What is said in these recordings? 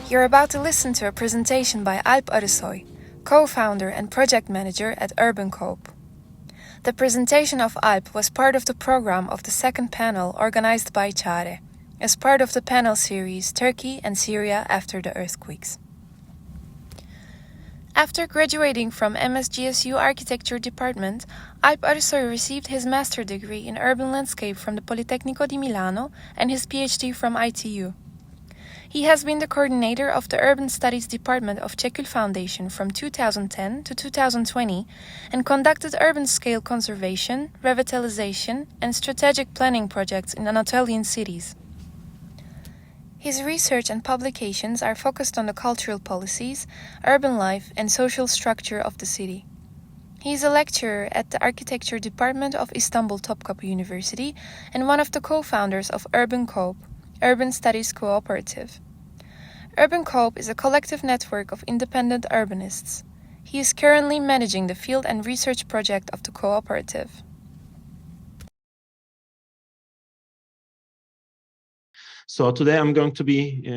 You're about to listen to a presentation by Alp Arisoy, co-founder and project manager at Urban Coop. The presentation of Alp was part of the program of the second panel organized by Çare, as part of the panel series Turkey and Syria after the earthquakes. After graduating from MSGSU Architecture Department, Alp Arisoy received his master degree in urban landscape from the Politecnico di Milano and his PhD from ITU. He has been the coordinator of the Urban Studies Department of Çekül Foundation from 2010 to 2020 and conducted urban-scale conservation, revitalization, and strategic planning projects in Anatolian cities. His research and publications are focused on the cultural policies, urban life, and social structure of the city. He is a lecturer at the Architecture Department of Istanbul Topkapı University and one of the co-founders of Urban Coop, Urban Studies Cooperative. Urban Coop is a collective network of independent urbanists. He is currently managing the field and research project of the cooperative. So today I'm going to be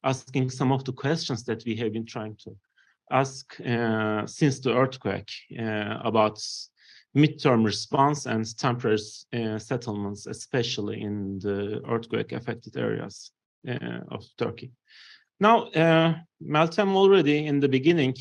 asking some of the questions that we have been trying to ask since the earthquake about midterm response and temporary settlements, especially in the earthquake-affected areas of Turkey. Now, Meltem already in the beginning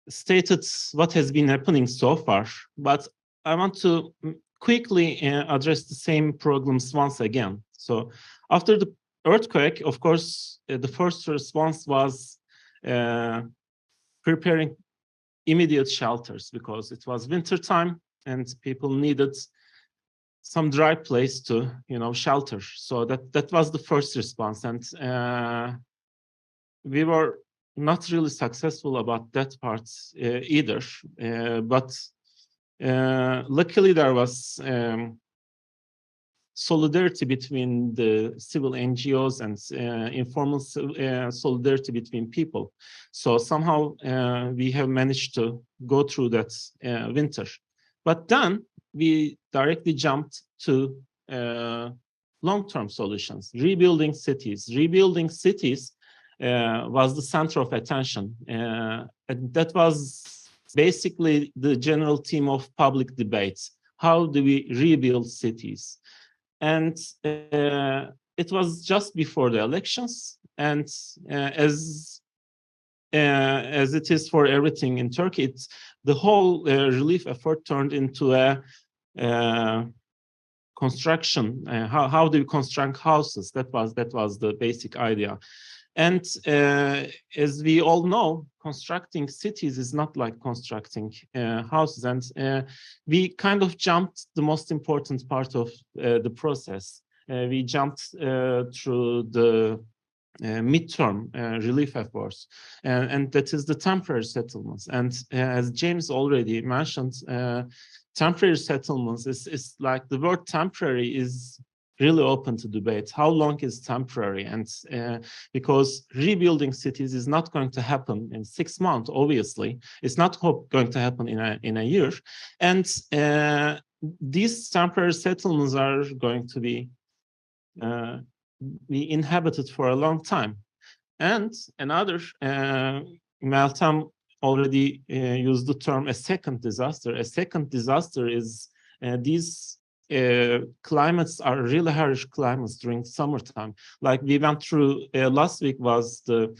stated what has been happening so far, but I want to quickly address the same problems once again. So after the earthquake, of course, the first response was preparing immediate shelters because it was winter time and people needed some dry place to, shelter. So that was the first response, and we were not really successful about that part either. But luckily there was solidarity between the civil NGOs and informal solidarity between people. So somehow we have managed to go through that winter. But then we directly jumped to long-term solutions, rebuilding cities. Rebuilding cities was the center of attention. And that was basically the general theme of public debates. How do we rebuild cities? And it was just before the elections, and as it is for everything in Turkey, the whole relief effort turned into a construction. How do you construct houses? That was the basic idea. And as we all know, constructing cities is not like constructing houses. And we kind of jumped the most important part of the process. We jumped through the midterm relief efforts, and that is the temporary settlements. And as James already mentioned, temporary settlements is like the word temporary is really open to debate. How long is temporary? And because rebuilding cities is not going to happen in 6 months, obviously. It's not going to happen in a year. And these temporary settlements are going to be inhabited for a long time. And another, Meltem already used the term a second disaster. A second disaster is these climates are really harsh climates during summertime. Like we went through last week was the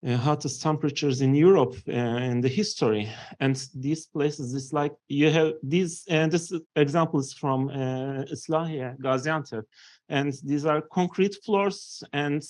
hottest temperatures in Europe in the history. And these places, it's like you have these, and this example is from Islahiye, Gaziantep. And these are concrete floors and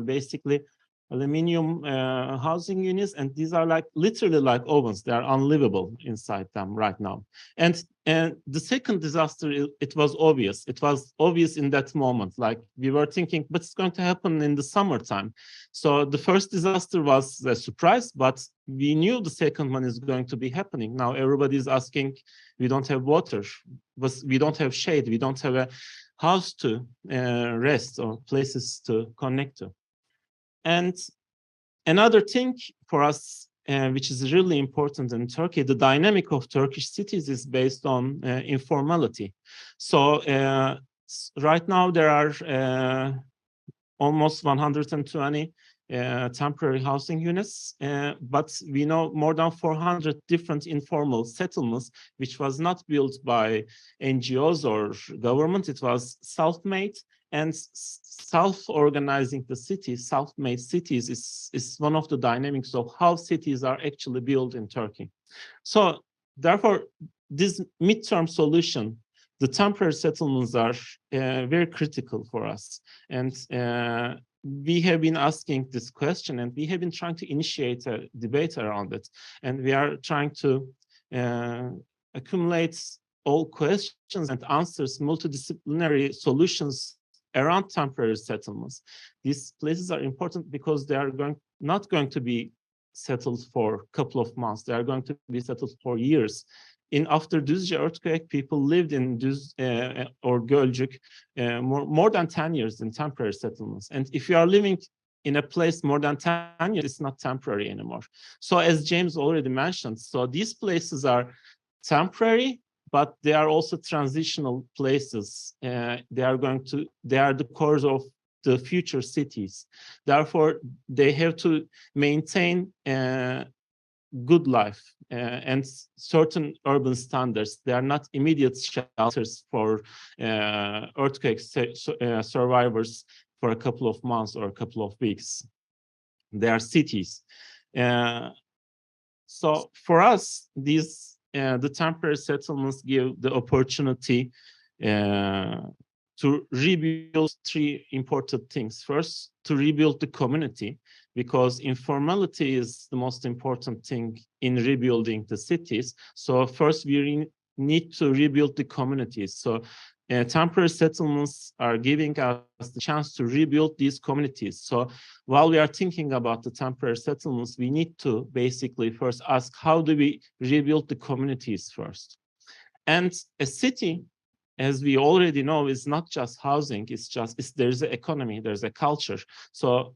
basically aluminium housing units, and these are like literally like ovens. They are unlivable inside them right now. And the second disaster, it was obvious. It was obvious in that moment. Like we were thinking, but it's going to happen in the summertime. So the first disaster was a surprise, but we knew the second one is going to be happening. Now everybody is asking, we don't have water, but we don't have shade, we don't have a house to rest or places to connect to. And another thing for us, which is really important in Turkey, the dynamic of Turkish cities is based on informality. So right now there are almost 120 temporary housing units, but we know more than 400 different informal settlements, which was not built by NGOs or government. It was self-made, and self-organizing the city, self-made cities is one of the dynamics of how cities are actually built in Turkey. So therefore, this midterm solution, the temporary settlements are very critical for us. And we have been asking this question, and we have been trying to initiate a debate around it. And we are trying to accumulate all questions and answers, multidisciplinary solutions around temporary settlements. These places are important because they are not going to be settled for a couple of months. They are going to be settled for years. After Düzce earthquake, people lived in Düzce or Gölcük more than 10 years in temporary settlements. And if you are living in a place more than 10 years, it's not temporary anymore. So as James already mentioned, so these places are temporary, but they are also transitional places. They are the cores of the future cities. Therefore, they have to maintain good life and certain urban standards. They are not immediate shelters for earthquake survivors for a couple of months or a couple of weeks. They are cities. So for us, the temporary settlements give the opportunity to rebuild three important things. First, to rebuild the community, because informality is the most important thing in rebuilding the cities. So first, we need to rebuild the communities. So temporary settlements are giving us the chance to rebuild these communities. So while we are thinking about the temporary settlements, we need to basically first ask, how do we rebuild the communities first? And a city, as we already know, is not just housing, there's an economy, there's a culture. So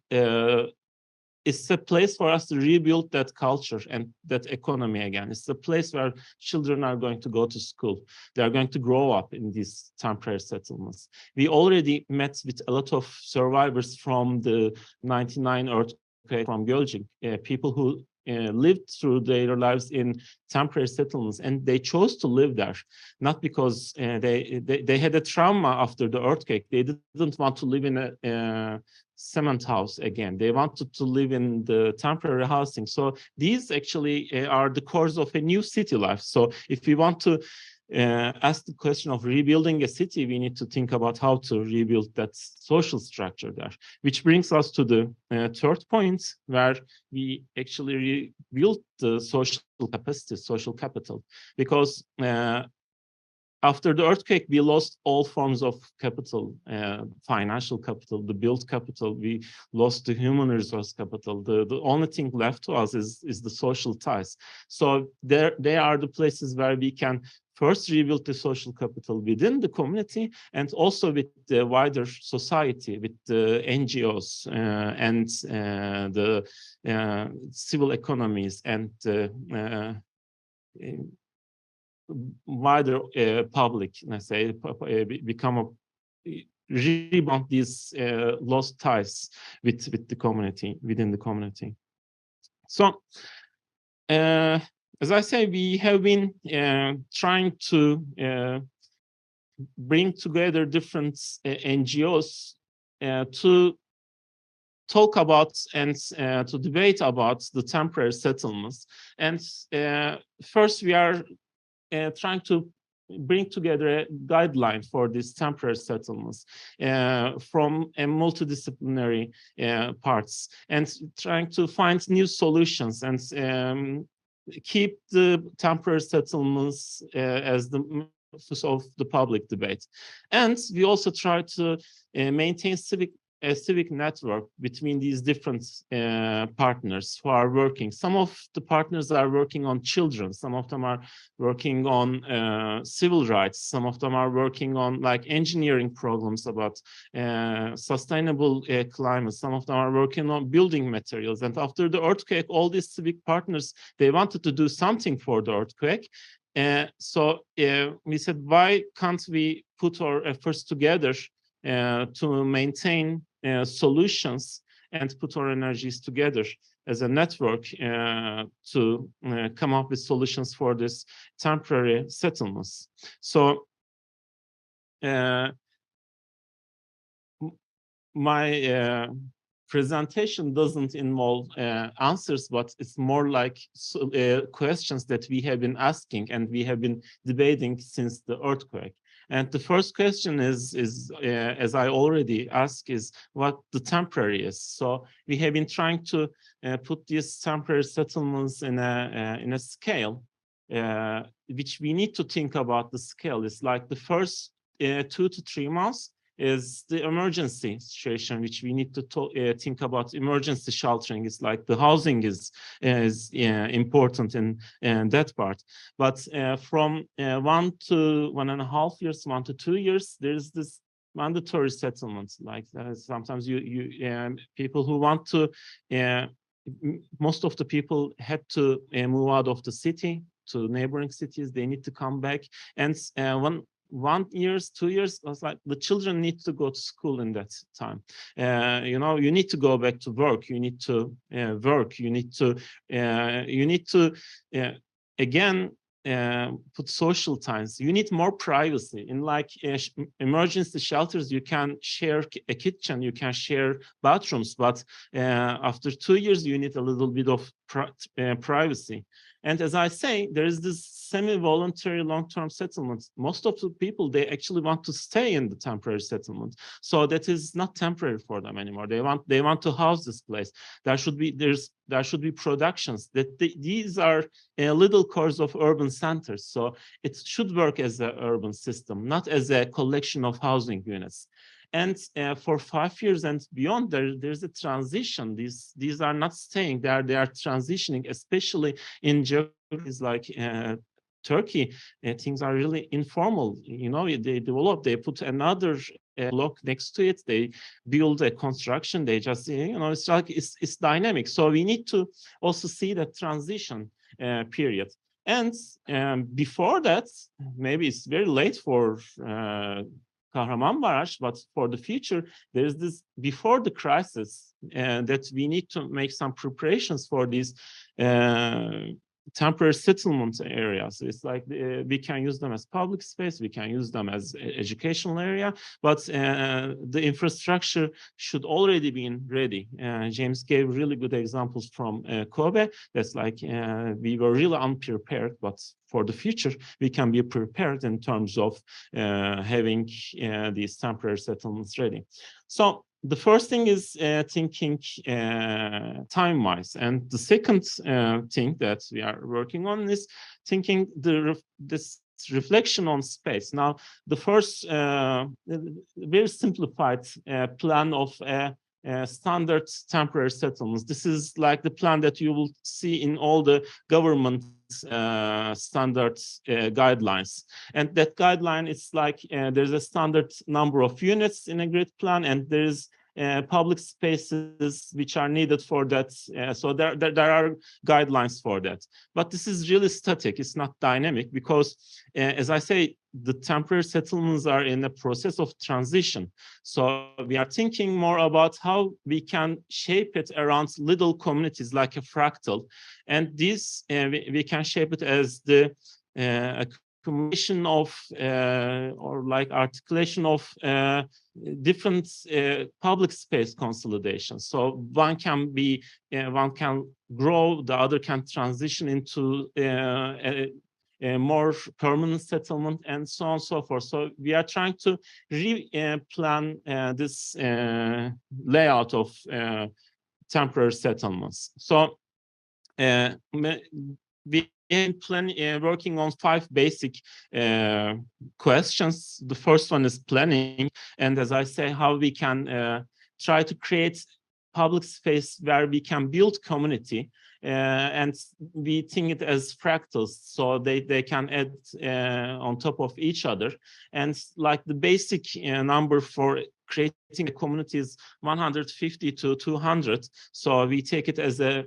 it's a place for us to rebuild that culture and that economy again. It's a place where children are going to go to school. They are going to grow up in these temporary settlements. We already met with a lot of survivors from the 99 earthquake from Gölcük, people who lived through their lives in temporary settlements, and they chose to live there, not because they had a trauma after the earthquake. They didn't want to live in a cement house again. They wanted to live in the temporary housing. So these actually are the cores of a new city life. So if we want to ask the question of rebuilding a city, we need to think about how to rebuild that social structure there, which brings us to the third point, where we actually rebuild the social capacity, social capital, because after the earthquake, we lost all forms of capital, financial capital, the built capital. We lost the human resource capital. The only thing left to us is the social ties. So they are the places where we can first rebuild the social capital within the community, and also with the wider society, with the NGOs and the civil economies and wider public, let's say, rebound these lost ties with the community, within the community. So, as I say, we have been trying to bring together different NGOs to talk about and to debate about the temporary settlements. And first, we are trying to bring together a guideline for these temporary settlements from a multidisciplinary parts, and trying to find new solutions and keep the temporary settlements as the focus of the public debate. And we also try to maintain a civic network between these different partners who are working. Some of the partners are working on children. Some of them are working on civil rights. Some of them are working on like engineering programs about sustainable climate. Some of them are working on building materials. And after the earthquake, all these civic partners, they wanted to do something for the earthquake. So we said, why can't we put our efforts together to maintain solutions and put our energies together as a network to come up with solutions for this temporary settlements. So my presentation doesn't involve answers, but it's more like questions that we have been asking and we have been debating since the earthquake. And the first question is as I already asked, is what the temporary is. So we have been trying to put these temporary settlements in a scale, which we need to think about the scale. It's like the first 2 to 3 months is the emergency situation, which we need to think about. Emergency sheltering is like the housing is important in that part. But from 1 to 1.5 years, 1 to 2 years, there's this mandatory settlement. Like sometimes people who want to, most of the people had to move out of the city to neighboring cities. They need to come back, and 1 year, 2 years, I was like, the children need to go to school in that time. You need to go back to work. You need to work. You need to again put social times. You need more privacy. In like emergency shelters, you can share a kitchen, you can share bathrooms, but after 2 years, you need a little bit of privacy. And as I say, there is this semi-voluntary long-term settlement. Most of the people, they actually want to stay in the temporary settlement. So that is not temporary for them anymore. They want to house this place. There should be productions. These are little cores of urban centers. So it should work as an urban system, not as a collection of housing units. And for 5 years and beyond, there's a transition. These are not staying there; they are transitioning, especially in geographies like Turkey. Things are really informal. They develop. They put another block next to it. They build a construction. They just, it's like it's dynamic. So we need to also see that transition period. And before that, maybe it's very late for Kahramanmaraş, but for the future, there's this before the crisis that we need to make some preparations for these temporary settlement areas. It's like we can use them as public space, we can use them as educational area, but the infrastructure should already be ready. James gave really good examples from Kobe. That's like we were really unprepared, but for the future, we can be prepared in terms of having these temporary settlements ready. So the first thing is thinking time-wise. And the second thing that we are working on is thinking this reflection on space. Now, the first very simplified plan of standard temporary settlements. This is like the plan that you will see in all the government standard guidelines. And that guideline is like there's a standard number of units in a grid plan, and there's public spaces which are needed for that. So there are guidelines for that. But this is really static. It's not dynamic because, as I say, the temporary settlements are in a process of transition. So we are thinking more about how we can shape it around little communities like a fractal. And this, we can shape it as the accumulation of or like articulation of different public space consolidations. So one can grow, the other can transition into a more permanent settlement, and so on and so forth. So we are trying to plan this layout of temporary settlements. So we working on 5 basic questions. The first one is planning, and as I say, how we can try to create public space where we can build community, and we think it as fractals, so they can add on top of each other. And like the basic number for creating a community is 150 to 200. So we take it as a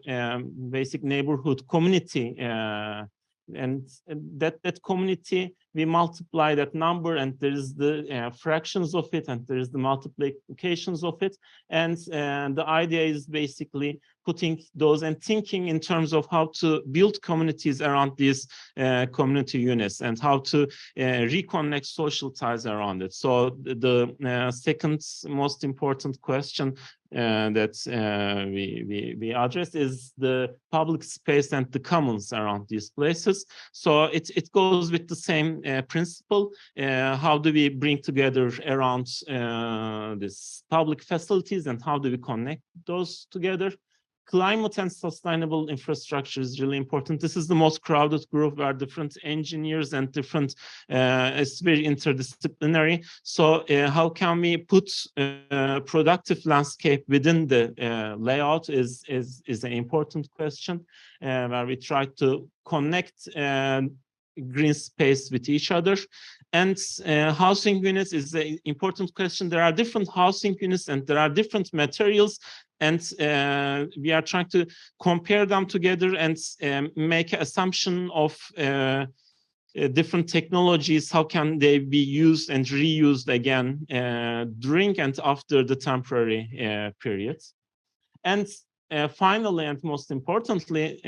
basic neighborhood community, and that community we multiply that number, and there is the fractions of it, and there is the multiplications of it. And the idea is basically putting those and thinking in terms of how to build communities around these community units, and how to reconnect social ties around it. So the second most important question that we address is the public space and the commons around these places. So it goes with the same principle. How do we bring together around these public facilities, and how do we connect those together? Climate and sustainable infrastructure is really important. This is the most crowded group, where different engineers and different, it's very interdisciplinary. So how can we put productive landscape within the layout is an important question, where we try to connect green space with each other. And housing units is an important question. There are different housing units, and there are different materials, and we are trying to compare them together and make an assumption of different technologies. How can they be used and reused again during and after the temporary periods? And finally, and most importantly,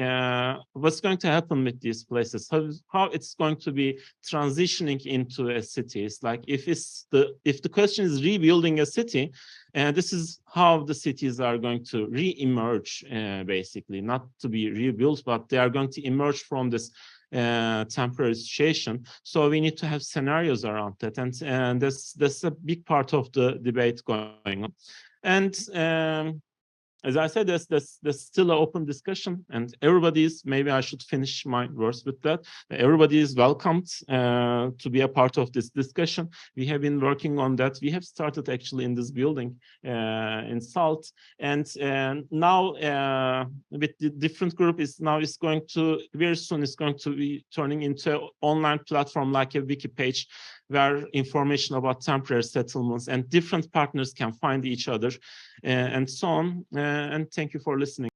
what's going to happen with these places? How it's going to be transitioning into a city? It's like, if the question is rebuilding a city, this is how the cities are going to re-emerge, basically, not to be rebuilt, but they are going to emerge from this temporary situation. So we need to have scenarios around that, and that's a big part of the debate going on. And as I said, there's still an open discussion, and everybody is, maybe I should finish my words with that. Everybody is welcomed to be a part of this discussion. We have been working on that. We have started actually in this building in Salt, and now with the different group is going to, very soon is going to be turning into an online platform, like a wiki page, where information about temporary settlements and different partners can find each other, and so on. And thank you for listening.